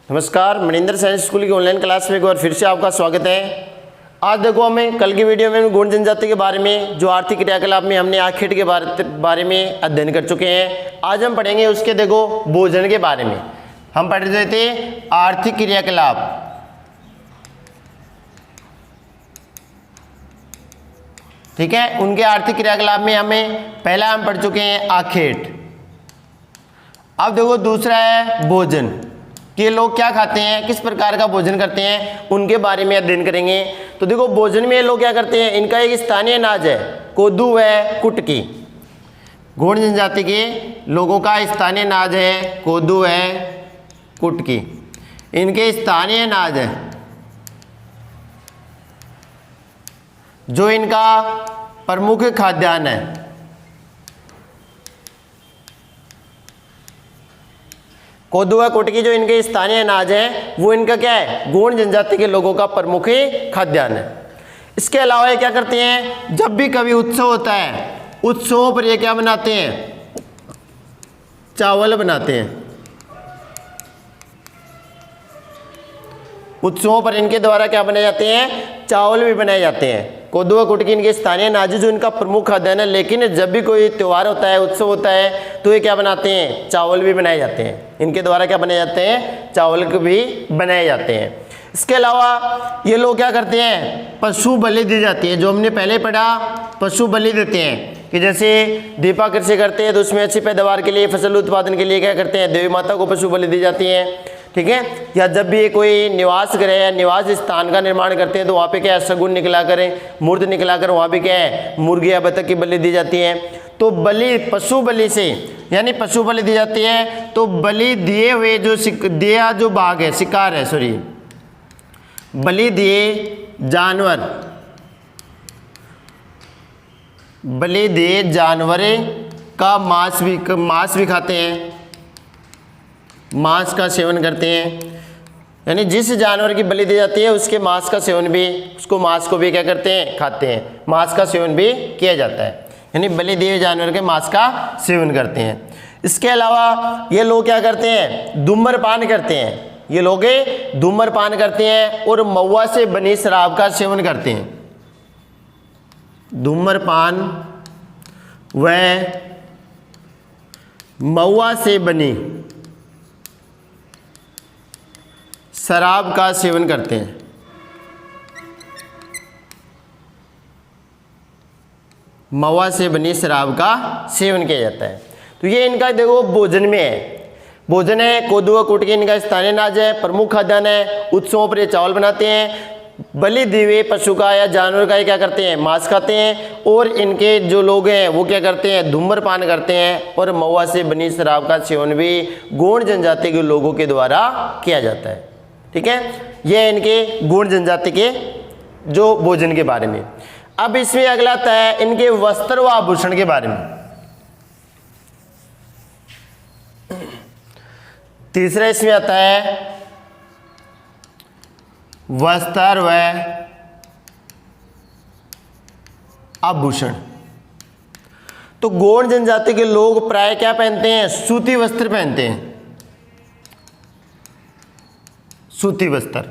नमस्कार, Maninder science school की online class में एक बार फिर से आपका स्वागत है। आज देखो हमें कल की वीडियो में गौण जनजाति के बारे में जो आर्थिक क्रियाकलाप में हमने आखेट के बारे में अध्ययन कर चुके हैं। आज हम पढ़ेंगे उसके देखो भोजन के बारे में। हम पढ़ रहे थे आर्थिक क्रियाकलाप, ठीक है। उनके आर्थिक क्रियाकलाप में हमें पहला हम पढ़ चुके हैं आखेट। अब देखो दूसरा है भोजन, कि लोग क्या खाते हैं, किस प्रकार का भोजन करते हैं, उनके बारे में अध्ययन करेंगे। तो देखो भोजन में लोग क्या करते हैं, इनका एक स्थानीय अनाज है, कोदू है, कुटकी। गौण जनजाति के लोगों का स्थानीय अनाज है, कोदू है, कुटकी। इनके स्थानीय अनाज है जो इनका प्रमुख खाद्यान्न है। कोदू है, कुटकी जो इनके स्थानीय अनाज है वो इनका क्या है, गौण जनजाति के लोगों का प्रमुख खाद्यान्न है। इसके अलावा ये क्या करते हैं, जब भी कभी उत्सव होता है, उत्सवों पर ये क्या बनाते हैं, चावल बनाते हैं। उत्सवों पर इनके द्वारा क्या बनाए जाते हैं, चावल भी बनाए जाते हैं। कोदू व कुटकी इनके स्थानीय अनाज जो इनका प्रमुख खाद्यान्न है, लेकिन जब भी कोई त्यौहार होता है, उत्सव होता है, तो ये क्या बनाते हैं, चावल भी बनाए जाते हैं। इनके द्वारा क्या बनाए जाते हैं, चावल भी बनाए जाते हैं। इसके अलावा ये लोग क्या करते हैं, पशु बलि दी जाती है। जो हमने पहले पढ़ा, पशु बलि देते हैं कि जैसे दीपा कृषि करते हैं तो उसमें अच्छी पैदावार के लिए, फसल उत्पादन के लिए क्या करते हैं, देवी माता को पशु बलि दी जाती है, ठीक है। या जब भी कोई निवास गृह या निवास स्थान का निर्माण करते हैं तो वहाँ पे क्या है, सगुन निकला करें, मूर्त निकला कर वहाँ भी क्या है, मुर्गी या बतख की बलि दी जाती है। तो बलि, पशु बलि से यानी पशु बलि दी जाती है। तो बलि दिए हुए जो दिया जो भाग है, शिकार है, सॉरी, बलि दिए जानवर, बलि दिए जानवर का मांस भी खाते हैं, मांस का सेवन करते हैं। यानी जिस जानवर की बलि दी जाती है उसके मांस का सेवन भी, उसको मांस को भी क्या करते हैं, खाते हैं। मांस का सेवन भी किया जाता है, यानी बलि दिए जानवर के मांस का सेवन करते हैं। इसके अलावा ये लोग क्या करते हैं, धूम्रपान करते हैं। ये लोग धूम्रपान करते हैं और महुआ से बनी शराब का सेवन करते हैं। धूम्रपान व महुआ से बनी शराब का सेवन करते हैं। महुआ से बनी शराब का सेवन किया जाता है। तो ये इनका देखो भोजन में है। भोजन है, कोदू व कुटकी इनका स्थानीय अनाज है, प्रमुख खाद्यान्न है। उत्सवों पर ये चावल बनाते हैं। बलि दिए हुए पशु का या जानवर का ये क्या करते हैं, मांस खाते हैं। और इनके जो लोग हैं वो क्या करते हैं, धूम्रपान करते हैं और महुआ से बनी शराब का सेवन भी गौण जनजाति के लोगों के द्वारा किया जाता है, ठीक है। यह इनके गौण जनजाति के जो भोजन के बारे में। अब इसमें अगला आता है इनके वस्त्र व आभूषण के बारे में। तीसरा इसमें आता है वस्त्र व आभूषण। तो गौण जनजाति के लोग प्राय क्या पहनते हैं, सूती वस्त्र पहनते हैं। सूती वस्त्र,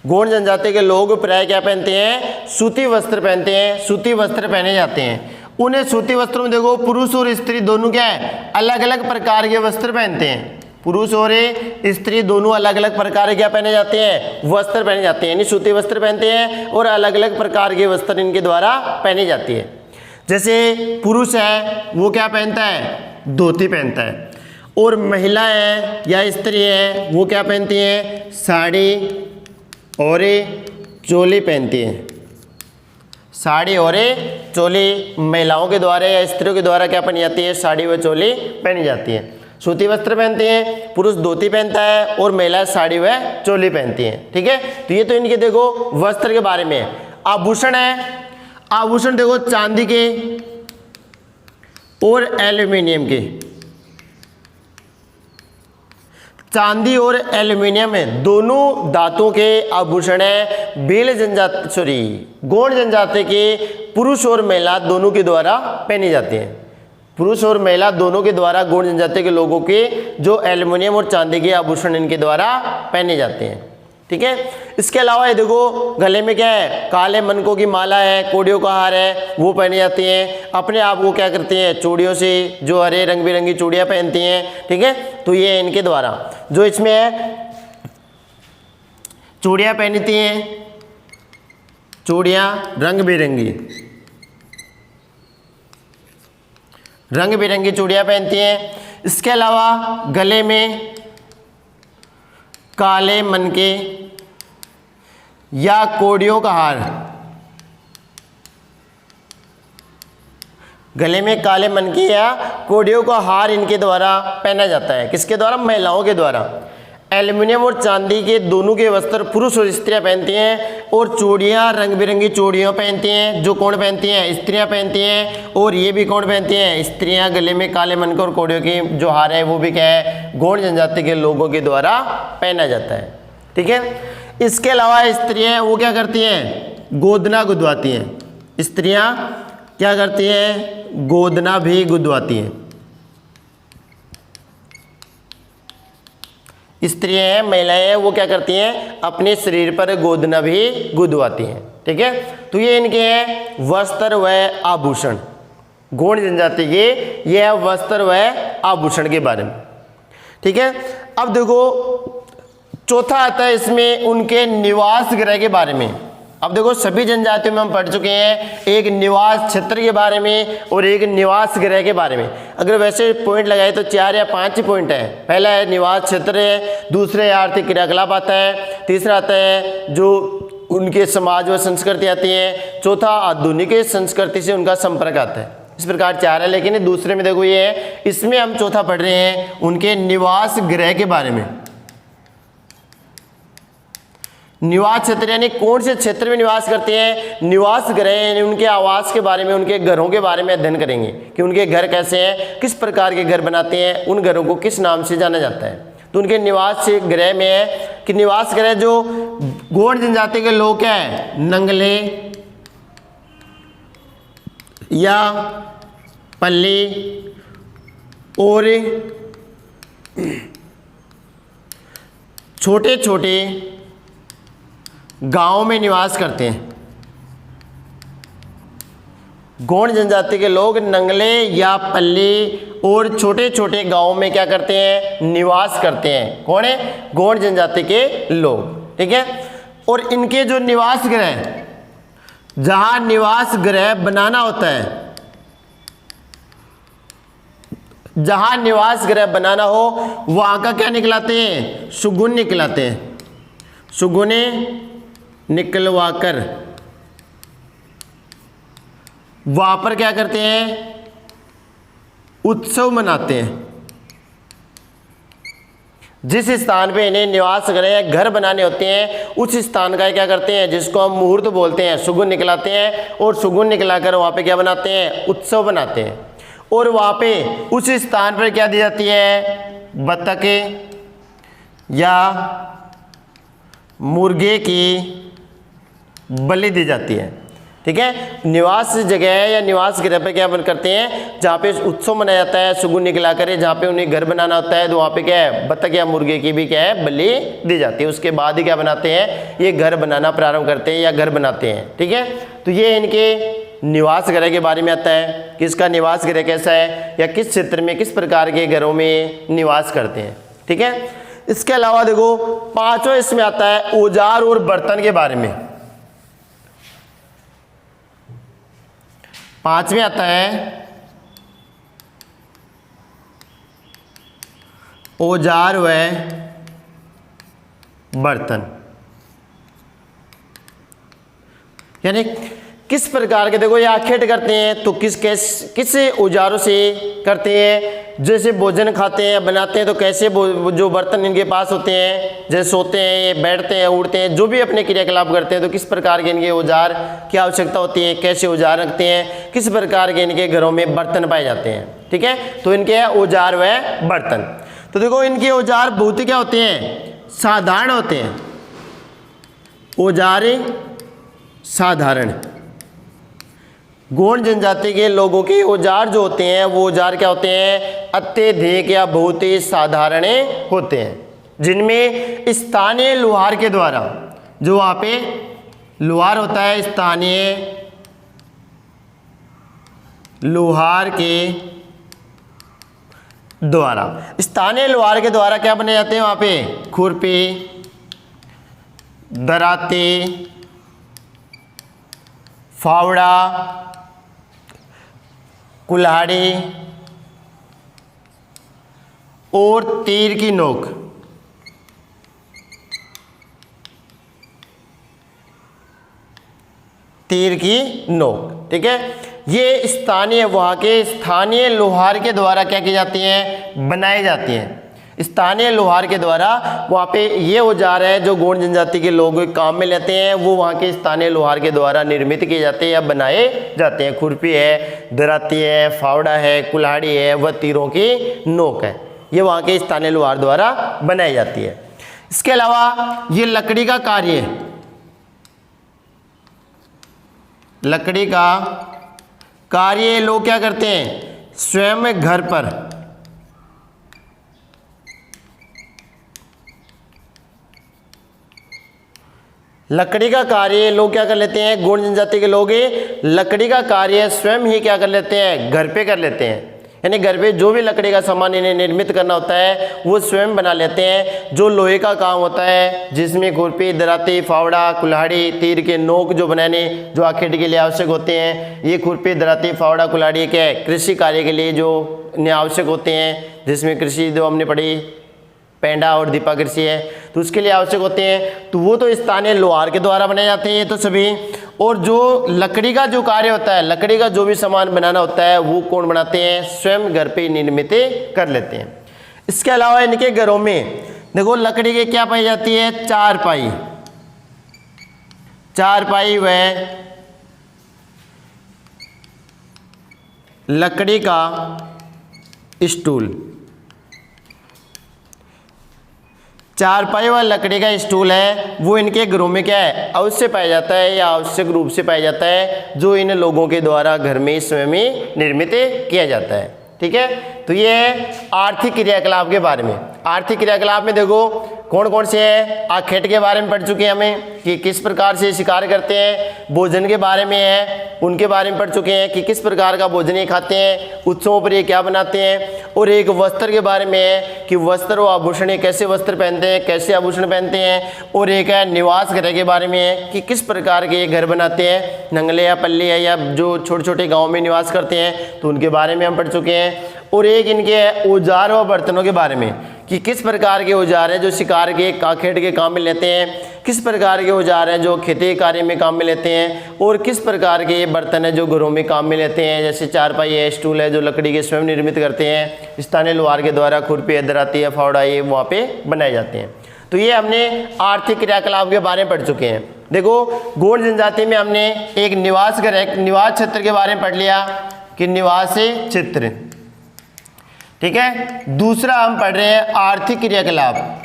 गौण जनजाति के लोग प्राय क्या पहनते हैं, सूती वस्त्र पहनते हैं। सूती वस्त्र पहने जाते हैं। उन्हें सूती वस्त्रों में देखो पुरुष और स्त्री दोनों क्या है, अलग अलग प्रकार के वस्त्र पहनते हैं। पुरुष और स्त्री दोनों अलग अलग प्रकार के क्या पहने जाते हैं, वस्त्र पहने जाते हैं। यानी सूती वस्त्र पहनते हैं और अलग अलग प्रकार के वस्त्र इनके द्वारा पहनी जाती है। जैसे पुरुष है वो क्या पहनता है, धोती पहनता है। और महिला है या स्त्री है वो क्या पहनती है, साड़ी और चोली पहनती है। साड़ी और चोली महिलाओं के द्वारा या स्त्रियों के द्वारा क्या पहनी जाती है, साड़ी व चोली पहनी जाती है। सूती वस्त्र पहनते हैं, पुरुष धोती पहनता है और महिला साड़ी व चोली पहनती हैं, ठीक है। तो ये तो इनके देखो वस्त्र के बारे में है। आभूषण है, आभूषण देखो चांदी के और एल्यूमिनियम के। चांदी और एल्यूमिनियम है दोनों धातुओं के आभूषण है। गौण जनजाति के पुरुष और महिला दोनों के द्वारा पहने जाते हैं। पुरुष और महिला दोनों के द्वारा गौण जनजाति के लोगों के जो एल्युमिनियम और चांदी के आभूषण इनके द्वारा पहने जाते हैं। ठीक है, इसके अलावा ये देखो गले में क्या है, काले मनकों की माला है, कोड़ियों का हार है, वो पहने जाती हैं। अपने आप वो क्या करते हैं, चूड़ियों से जो हरे रंग बिरंगी चूड़ियाँ पहनती हैं। ठीक है, तो ये इनके द्वारा जो इसमें है चूड़ियाँ पहनती हैं, चूड़ियाँ रंग बिरंगी चूड़ियाँ पहनती हैं। इसके अलावा गले में काले मनके या कोड़ियों का हार, गले में काले मनके या कोड़ियों का हार इनके द्वारा पहना जाता है। किसके द्वारा, महिलाओं के द्वारा। एल्युमिनियम और चांदी के दोनों के वस्त्र पुरुष और स्त्रियां पहनती हैं, और चूड़ियां रंग बिरंगी चूड़ियां पहनती हैं। जो कौन पहनती हैं, स्त्रियां पहनती हैं। और ये भी कौन पहनती हैं, स्त्रियां। गले में काले मनके और कोड़ियों की जो हार है वो भी क्या है, गौड़ जनजाति के लोगों के द्वारा पहना जाता है। ठीक है, इसके अलावा स्त्रियां वो क्या करती हैं, गोदना गुदवाती हैं। स्त्रियां क्या करती हैं, गोदना भी गुदवाती हैं। स्त्रियां हैं, महिलाएं हैं, वो क्या करती हैं, अपने शरीर पर गोदना भी गुदवाती हैं। ठीक है, तो ये इनके हैं वस्त्र व आभूषण, गौड़ जनजाति के ये है वस्त्र व आभूषण के बारे में। ठीक है, अब देखो चौथा आता है इसमें उनके निवास गृह के बारे में। अब देखो सभी जनजातियों में हम पढ़ चुके हैं, एक निवास क्षेत्र के बारे में और एक निवास गृह के बारे में। अगर वैसे पॉइंट लगाए तो 4 या 5 ही पॉइंट है। पहला है निवास क्षेत्र है, दूसरा है आर्थिक क्रियाकलाप आता है, तीसरा आता है जो उनके समाज व संस्कृति आती है, चौथा आधुनिक संस्कृति से उनका संपर्क आता है। इस प्रकार 4 है, लेकिन दूसरे में देखो ये है, इसमें हम चौथा पढ़ रहे हैं उनके निवास गृह के बारे में। निवास क्षेत्र यानी कौन से क्षेत्र में निवास करते हैं, निवास गृह यानी उनके आवास के बारे में, उनके घरों के बारे में अध्ययन करेंगे कि उनके घर कैसे हैं, किस प्रकार के घर बनाते हैं, उन घरों को किस नाम से जाना जाता है। तो उनके निवास गृह में है कि निवास गृह जो गौड़ जनजाति के लोग क्या है, नंगले या पल्ली और छोटे छोटे गांव में निवास करते हैं। गौड़ जनजाति के लोग नंगले या पल्ली और छोटे छोटे गांवों में क्या करते हैं, निवास करते हैं। कौन है, गौड़ जनजाति के लोग। ठीक है, और इनके जो निवास गृह, जहां निवास गृह बनाना होता है, जहां निवास गृह बनाना हो वहां का क्या निकलाते हैं, सुगुन निकलाते हैं। सुगुने निकलवाकर वहां पर क्या करते हैं, उत्सव मनाते हैं। जिस स्थान पे इन्हें निवास गृह घर बनाने होते हैं उस स्थान का क्या करते हैं, जिसको हम मुहूर्त बोलते हैं, सुगुन निकलाते हैं। और सुगुन निकलाकर वहां पे क्या बनाते हैं, उत्सव बनाते हैं। और वहां पे उस स्थान पर क्या दी जाती है, बत्तखें या मुर्गे की बलि दी जाती है। ठीक है, निवास जगह या निवास गृह पे क्या करते हैं, जहाँ पे उत्सव मनाया जाता है, सुगुन निकला करे, जहाँ पे उन्हें घर बनाना होता है तो वहाँ पे क्या है, बत्तख या मुर्गे की भी क्या है, बलि दी जाती है। उसके बाद ही क्या बनाते हैं, ये घर बनाना प्रारंभ करते हैं या घर बनाते हैं। ठीक है, तो ये इनके निवास गृह के बारे में आता है कि इसका निवास गृह कैसा है या किस क्षेत्र में किस प्रकार के घरों में निवास करते हैं। ठीक है, इसके अलावा देखो 5वां इसमें आता है औजार और बर्तन के बारे में। 5वें आता है औजार व बर्तन, यानी किस प्रकार के, देखो ये आखेट करते हैं तो किस औजारों से करते हैं। जैसे भोजन खाते हैं बनाते हैं तो कैसे जो बर्तन इनके पास होते हैं, जैसे सोते हैं, ये बैठते हैं, उड़ते हैं, जो भी अपने क्रियाकलाप करते हैं तो किस प्रकार के इनके औजार की आवश्यकता होती है, कैसे औजार रखते हैं, किस प्रकार के इनके घरों में बर्तन पाए जाते हैं। ठीक है, तो इनके है औजार व बर्तन। तो देखो इनके औजार बहुत ही क्या होते हैं, साधारण होते हैं। औजार साधारण, गौड़ जनजाति के लोगों के औजार जो होते हैं वो औजार क्या होते हैं, अत्यधिक या बहुत ही साधारण होते हैं। जिनमें स्थानीय लोहार के द्वारा, जो वहाँ पे लोहार होता है स्थानीय लोहार के द्वारा, स्थानीय लोहार के द्वारा क्या बने जाते हैं वहाँ पे, खुरपी, दराते, फावड़ा, कुल्हाड़ी और तीर की नोक। तीर की नोक, ठीक है। ये स्थानीय, वहाँ के स्थानीय लोहार के द्वारा क्या की जाती हैं, बनाई जाती हैं। स्थानीय लोहार के द्वारा वहाँ पे ये औजार है जो गोंड जनजाति के लोग काम में लेते हैं, वो वहाँ के स्थानीय लोहार के द्वारा निर्मित किए जाते हैं या बनाए जाते हैं। खुरपी है, दराती है, फावड़ा है, कुल्हाड़ी है, व तीरों की नोक है, ये वहाँ के स्थानीय लोहार द्वारा बनाई जाती है। इसके अलावा ये लकड़ी का कार्य, लकड़ी का कार्य लोग क्या करते हैं, स्वयं घर पर लकड़ी का कार्य लोग क्या कर लेते हैं, गोंड जनजाति के लोग लकड़ी का कार्य स्वयं ही क्या कर लेते हैं, घर पे कर लेते हैं। यानी घर पे जो भी लकड़ी का सामान इन्हें निर्मित करना होता है वो स्वयं बना लेते हैं। जो लोहे का काम होता है, जिसमें खुरपी, दराती, फावड़ा, कुल्हाड़ी, तीर के नोक जो बनाने जो आखेट के लिए आवश्यक होते हैं, ये खुरपी, दराती, फावड़ा, कुल्हाड़ी क्या है, कृषि कार्य के लिए जो आवश्यक होते हैं, जिसमें कृषि जो हमने पढ़ी पेंडा और दीपा कृषि है, तो उसके लिए आवश्यक होते हैं। तो वो तो स्थानीय लोहार के द्वारा बनाए जाते हैं ये तो सभी। और जो लकड़ी का जो कार्य होता है, लकड़ी का जो भी सामान बनाना होता है वो कौन बनाते हैं, स्वयं घर पे निर्मित कर लेते हैं। इसके अलावा इनके घरों में देखो लकड़ी के क्या पाई जाती है, चारपाई, चारपाई व लकड़ी का स्टूल। चारपाई व लकड़ी का स्टूल है वो इनके घरों में क्या है, अवश्य पाया जाता है या आवश्यक रूप से पाया जाता है, जो इन लोगों के द्वारा घर में स्वयं ही निर्मित किया जाता है। ठीक है, तो ये है आर्थिक क्रियाकलाप के बारे में। आर्थिक क्रियाकलाप में देखो कौन कौन से है, आखेट के बारे में पढ़ चुके हैं हमें कि किस प्रकार से शिकार करते हैं, भोजन के बारे में है उनके बारे में पढ़ चुके हैं कि किस प्रकार का भोजन ये खाते हैं, उत्सवों पर ये क्या बनाते हैं, और एक वस्त्र के बारे में है कि वस्त्र व आभूषण कैसे वस्त्र पहनते हैं, कैसे आभूषण पहनते हैं, और एक है निवास घर के बारे में है कि किस प्रकार के ये घर बनाते हैं, नंगले या पल्ली है या जो छोटे छोटे गाँव में निवास करते हैं तो उनके बारे में हम पढ़ चुके हैं। और एक इनके औजार व बर्तनों के बारे में कि किस प्रकार के औजार हैं जो शिकार के आखेट के काम में लेते हैं, किस प्रकार के औजार हैं जो खेती कार्य में काम में लेते हैं, और किस प्रकार के ये बर्तन हैं जो घरों में काम में लेते हैं, जैसे चारपाई है, स्टूल है जो लकड़ी के स्वयं निर्मित करते हैं, स्थानीय लोहार के द्वारा खुरपी है, दराती है, फावड़ा ये वहाँ पे बनाए जाते हैं। तो ये हमने आर्थिक क्रियाकलाप के बारे में पढ़ चुके हैं। देखो गोंड जनजाति में हमने एक निवास घर, एक निवास क्षेत्र के बारे में पढ़ लिया कि निवास क्षेत्र, ठीक है। दूसरा हम पढ़ रहे हैं आर्थिक क्रियाकलाप,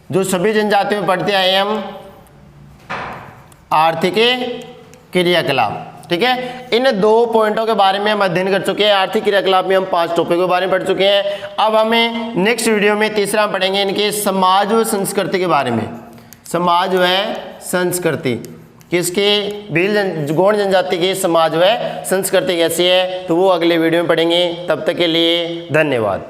जो सभी जनजातियों में पढ़ते आए हम, आर्थिक क्रियाकलाप, ठीक है। इन दो पॉइंटों के बारे में हम अध्ययन कर चुके हैं। आर्थिक क्रियाकलाप में हम 5 टॉपिक के बारे में पढ़ चुके हैं। अब हमें नेक्स्ट वीडियो में तीसरा पढ़ेंगे इनके समाज व संस्कृति के बारे में। समाज व संस्कृति, किसके भील गोंड जनजाति की समाज व संस्कृति कैसी है, तो वो अगले वीडियो में पढ़ेंगे। तब तक के लिए धन्यवाद।